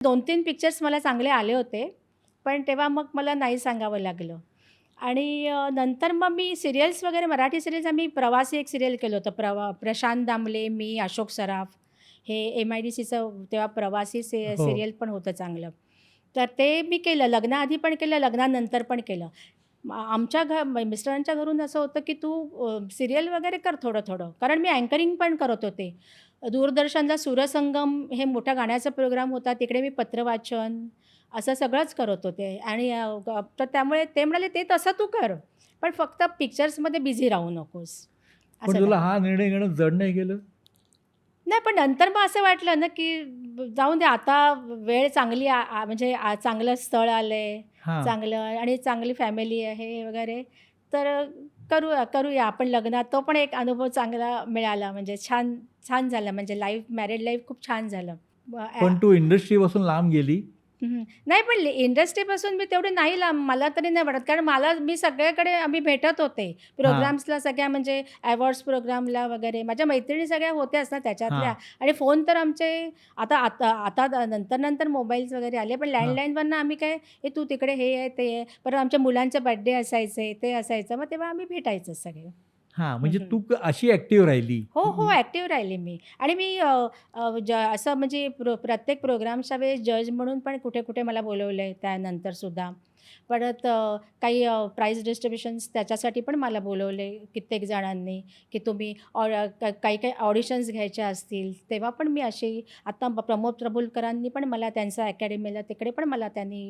2-3 pictures मला चांगले आले होते, पण तेव्हा मग मला नाही सांगावं लागलं. आणि नंतर मग मी सीरियल्स वगैरे मराठी सीरियल्स आम्ही प्रवासी एक सीरियल केलं होतं. प्रशांत दामले, मी, अशोक सराफ हे एम-आय-डी-सीचं तेव्हा प्रवासी हो. सीरियल पण होतं चांगलं. तर ते मी केलं. लग्नाआधी पण केलं, लग्नानंतर पण केलं. आमच्या मिस्टरांच्या घरून असं होतं, की तू सीरियल वगैरे कर थोडं-थोडं. कारण मी अँकरिंग पण करत होते. दूरदर्शनला सुरसंगम हे मोठा गाण्याचा प्रोग्राम होता. तिकडे मी पत्रवाचन असं सगळंच करत होते आणि तर त्यामुळे ते म्हणाले, "ते तसं तू कर, पण फक्त पिक्चर्समध्ये बिझी राहू नकोस." पण असं तुला झालं. हा निर्णय घेणं जड नाही गेलं? नाही, पण नंतर मग असं वाटलं ना, की जाऊन दे आता वेळ चांगली म्हणजे चांगलं स्थळ आलंय, हां. चांगलं आणि चांगली फॅमिली आहे वगैरे, तर करूया आपण लग्नात. तो पण एक अनुभव चांगला मिळाला म्हणजे छान छान झालं म्हणजे मॅरिड लाईफ खूप छान झालं. पण तू इंडस्ट्रीपासून लांब गेली. हं. नाही पण इंडस्ट्रीपासून मी तेवढी नाही लांब मला तरी नाही वाटत. कारण मी सगळीकडे आम्ही भेटत होते. हां, प्रोग्राम्सला सगळ्या म्हणजे अवॉर्ड्स प्रोग्रामला वगैरे. माझ्या मैत्रिणी सगळ्या होत्याच ना त्याच्यातल्या हां, आणि फोन तर आमचे आता आता आता नंतर मोबाईल्स वगैरे आले. पण हां, लँडलाईनवरनं आम्ही काय, "हे तू तिकडे हे आहे, ते आहे." परत आमच्या मुलांचे बर्थडे असायचे, ते असायचं. मग तेव्हा आम्ही भेटायचो सगळे. हां. हं, म्हणजे हं. तू अशी ॲक्टिव्ह राहिली. हो, हो. ॲक्टिव्ह राहिले मी आणि मी असं म्हणजे प्रत्येक प्रोग्रामच्या वेळेस जज म्हणून पण कुठे-कुठे मला बोलवलं आहे त्यानंतरसुद्धा. परत काही प्राइज डिस्ट्रिब्युशन्स त्याच्यासाठी पण मला बोलवले कित्येक जणांनी, की तुम्ही काही-काही ऑडिशन्स घ्यायच्या असतील, तेव्हा पण मी अशी आता प्रमोद प्रभुलकरांनी पण मला त्यांचं अकॅडमीला तिकडे पण मला त्यांनी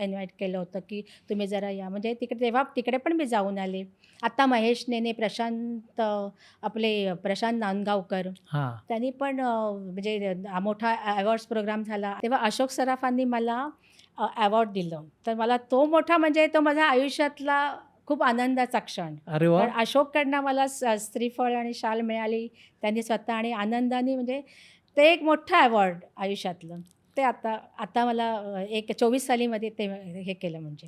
इन्व्हाईट केलं होतं, की तुम्ही जरा या. म्हणजे तेव्हा तिकडे पण मी जाऊन आले. आता महेश नेने, आपले प्रशांत नांदगावकर हां. त्यांनी पण म्हणजे मोठा अवॉर्ड्स प्रोग्राम झाला. तेव्हा अशोक सराफांनी मला अवॉर्ड दिलं. तर मला तो मोठा म्हणजे तो माझ्या आयुष्यातला खूप आनंदाचा क्षण. अरे वाह! कारण अशोककडनं मला श्रीफळ आणि शाल मिळाली. त्यांनी स्वतः आणि आनंदाने म्हणजे ते एक मोठं अवॉर्ड आयुष्यातलं. ते आता आता मला एक 24 सालीमध्ये ते हे केलं म्हणजे.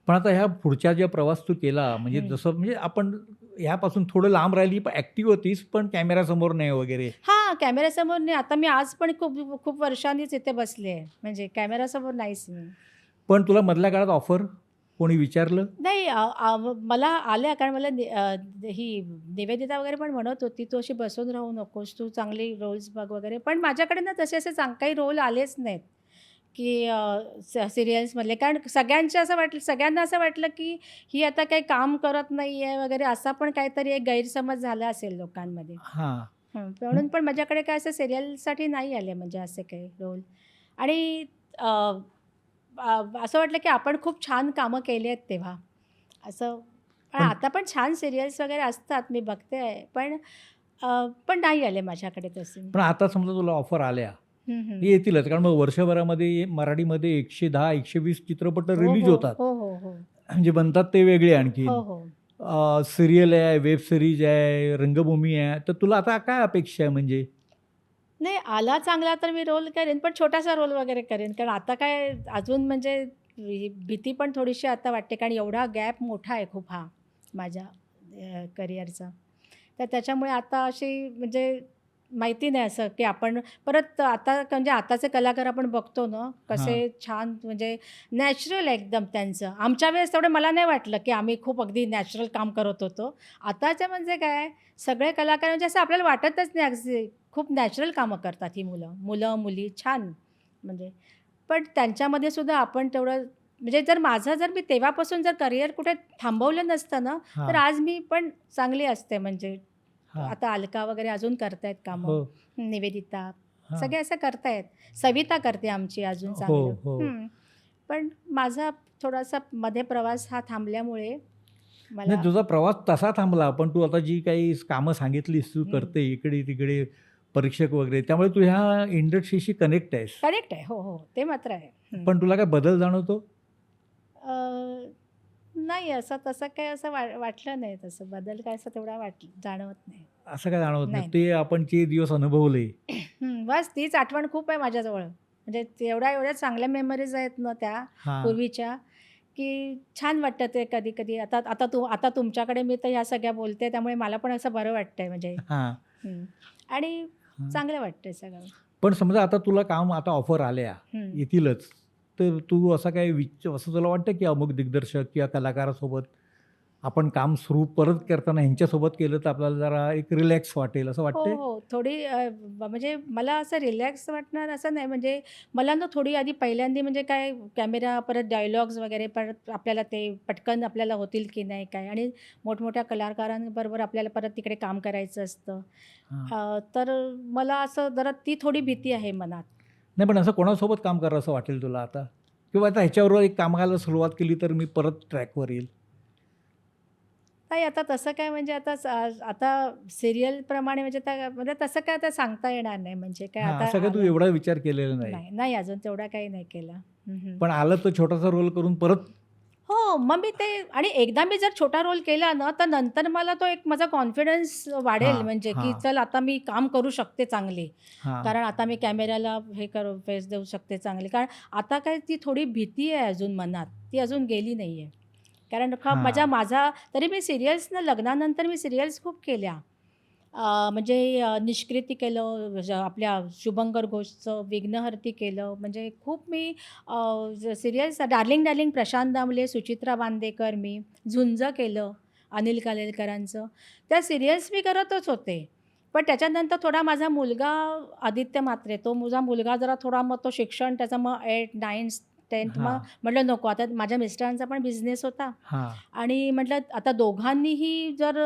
पण आता ह्या पुढच्या ज्या प्रवास तू केला म्हणजे जसं म्हणजे आपण ह्यापासून थोडं लांब राहिली, पण ॲक्टिव्ह होतीस, पण कॅमेरासमोर नाही वगैरे. हां, कॅमेऱ्यासमोर नाही. आता मी आज पण खूप खूप वर्षांनीच इथे बसले आहे. म्हणजे कॅमेऱ्यासमोर नाहीच मी. पण तुला मधल्या काळात ऑफर कोणी विचारलं? नाही मला आल्या कारण ही निवेदिता वगैरे पण म्हणत होती, "तू अशी बसून राहू नकोस, तू चांगली रोल्स बघ" वगैरे. पण माझ्याकडे ना तसे असे काही रोल आलेच नाहीत, की सीरियल्समधले. कारण सगळ्यांना असं वाटलं, की ही आता काही काम करत नाही आहे वगैरे असा पण काहीतरी एक गैरसमज झाला असेल लोकांमध्ये. हां. म्हणून पण माझ्याकडे काय असं सिरियलसाठी नाही आले म्हणजे असे काही रोल आणि अ, असं वाटलं की आपण खूप छान कामं केली आहेत तेव्हा. असं पण पण आता पण छान सीरियल्स वगैरे असतात मी बघते आहे. पण नाही आले माझ्याकडे तसे. पण आता समजा तुला ऑफर आल्या, हं, हं. येतीलच. कारण मग वर्षभरामध्ये मराठीमध्ये 110, 120 चित्रपट हो, रिलीज हो. होतात. हो, हो, हो. म्हणजे बनतात ते वेगळे आणखीन. हो, हो. सीरियल आहे, वेब सीरीज आहे, रंगभूमी आहे. तर तुला आता काय अपेक्षा आहे म्हणजे? नाही आला चांगला तर मी रोल करेन, पण छोटासा रोल वगैरे करेन. कारण आता काय अजून म्हणजे भीती पण थोडीशी आता वाटते. कारण एवढा गॅप मोठा आहे खूप हा माझ्या करिअरचा. तर त्याच्यामुळे आता अशी म्हणजे माहिती नाही असं, की आपण परत आता म्हणजे आताचे कलाकार आपण बघतो ना, कसे हां. छान म्हणजे नॅचरल एकदम त्यांचं. आमच्या वेळेस तेवढं मला नाही वाटलं, की आम्ही खूप अगदी नॅचरल काम करत होतो. आताच्या म्हणजे काय सगळे कलाकार म्हणजे असं आपल्याला वाटतच नाही अगदी खूप नॅचरल कामं करतात ही मुलं-मुली छान म्हणजे. पण त्यांच्यामध्ये सुद्धा आपण तेवढं म्हणजे जर मी तेव्हापासून जर करिअर कुठे थांबवलं नसतं ना, तर हां, आज मी पण चांगली असते म्हणजे. हां. आता अलका वगैरे अजून करतायत कामं. हो. निवेदिता हां. सगळे असं करतायत. सविता करते आमची अजून हो, चांगलं. हो. पण माझा थोडासा मध्ये प्रवास हा थांबल्यामुळे नाही मला तुझा प्रवास तसा थांबला, पण तू आता जी काही कामं सांगितलीस तू हं. करते इकडे-तिकडे परीक्षक वगैरे, त्यामुळे तू ह्या इंडस्ट्रीशी कनेक्ट आहेस. करेक्ट आहे. हो, हो. ते मात्र आहे. पण तुला काय बदल जाणवतो? अ, नाही असं तसं काही असं वाटलं नाही तसं बदल काय असं तेवढा जाणवत नाही. असं काय जाणवत नाही. नाही, नाही. ते आपण ते दिवस अनुभवले. बस तीच आठवण खूप आहे माझ्याजवळ. म्हणजे एवढ्या चांगल्या मेमरीज आहेत ना त्या हां, पूर्वीच्या, की छान वाटतं ते कधी-कधी. आता तुमच्याकडे मी तर ह्या सगळ्या बोलते त्यामुळे मला पण असं बरं वाटतंय म्हणजे हां, हं. आणि हां. चांगलं वाटतंय सगळं. पण समजा आता तुला काम आता ऑफर आल्या हं. येतीलच, तर तू असं काय असं तुला वाटतं की अमुक दिग्दर्शक किंवा कलाकारासोबत आपण काम सुरू परत करताना ह्यांच्यासोबत केलं तर आपल्याला जरा एक रिलॅक्स वाटेल असं हो, वाटतंय? हो. थोडी म्हणजे मला असं रिलॅक्स वाटणार असं नाही, म्हणजे मला ना थोडी आधी पहिल्यांदा म्हणजे काय कॅमेरा, परत डायलॉग्स वगैरे, परत आपल्याला ते पटकन आपल्याला होतील की नाही काय, आणि मोठमोठ्या कलाकारांबरोबर आपल्याला परत तिकडे काम करायचं असतं. हां. तर मला असं जरा ती थोडी भीती आहे मनात. नाही, पण असं कोणासोबत काम करावसं वाटेल तुला आता? किंवा आता ह्याच्याबरोबर एक कामाला सुरुवात केली तर मी परत ट्रॅकवर येईल? नाही, आता तसं काय म्हणजे आता सीरियलप्रमाणे म्हणजे म्हणजे तसं काय आता सांगता येणार नाही, म्हणजे काय हां, आता असं काय तू आलं एवढा विचार केलेला नाही. नाही, नाही अजून तेवढा काही नाही केला. हं, हं. पण आलं तर छोटासा रोल करून परत हो, मग मी ते, आणि एकदा मी जर छोटा रोल केला ना, तर नंतर मला तो एक माझा कॉन्फिडन्स वाढेल, हां, म्हणजे की हां, चल आता मी काम करू शकते चांगली. हां, कारण आता मी कॅमेऱ्याला हे करू फेस देऊ शकते चांगली. कारण आता काय ती थोडी भीती आहे अजून मनात, ती अजून गेली नाही आहे. कारण हां, माझा तरी मी सीरियल्स लग्नानंतर मी सीरियल्स खूप केल्या. म्हणजे निष्कृती केलं, आपल्या शुभंकर घोषचं विघ्नहर्ती केलं. म्हणजे खूप मी serials darling darling Prashant Damle, Suchitra Bandekar, मी झुंज केलं अनिल कालेलकरांचं. त्या सीरियल्स मी करतच होते. पण त्याच्यानंतर थोडा माझा मुलगा आदित्य म्हात्रे, तो माझा मुलगा जरा थोडा, मग तो शिक्षण त्याचं मग 8, 9, 10th, मग हां, म्हटलं नको, आता माझ्या मिस्टरांचा पण बिझनेस होता, हां, आणि म्हटलं आता दोघांनीही जर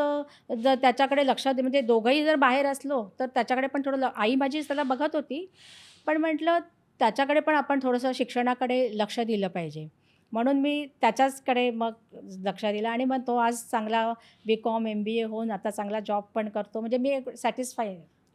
जर त्याच्याकडे लक्ष म्हणजे दोघंही जर बाहेर असलो, तर त्याच्याकडे पण थोडं आई माझीच त्याला बघत होती. पण म्हटलं त्याच्याकडे पण आपण थोडंसं शिक्षणाकडे लक्ष दिलं पाहिजे. म्हणून मी त्याच्याचकडे मग लक्ष दिलं, आणि मग तो आज चांगला बी.कॉम, MBA होऊन आता चांगला जॉब पण करतो. म्हणजे मी सॅटिस्फाय आहे.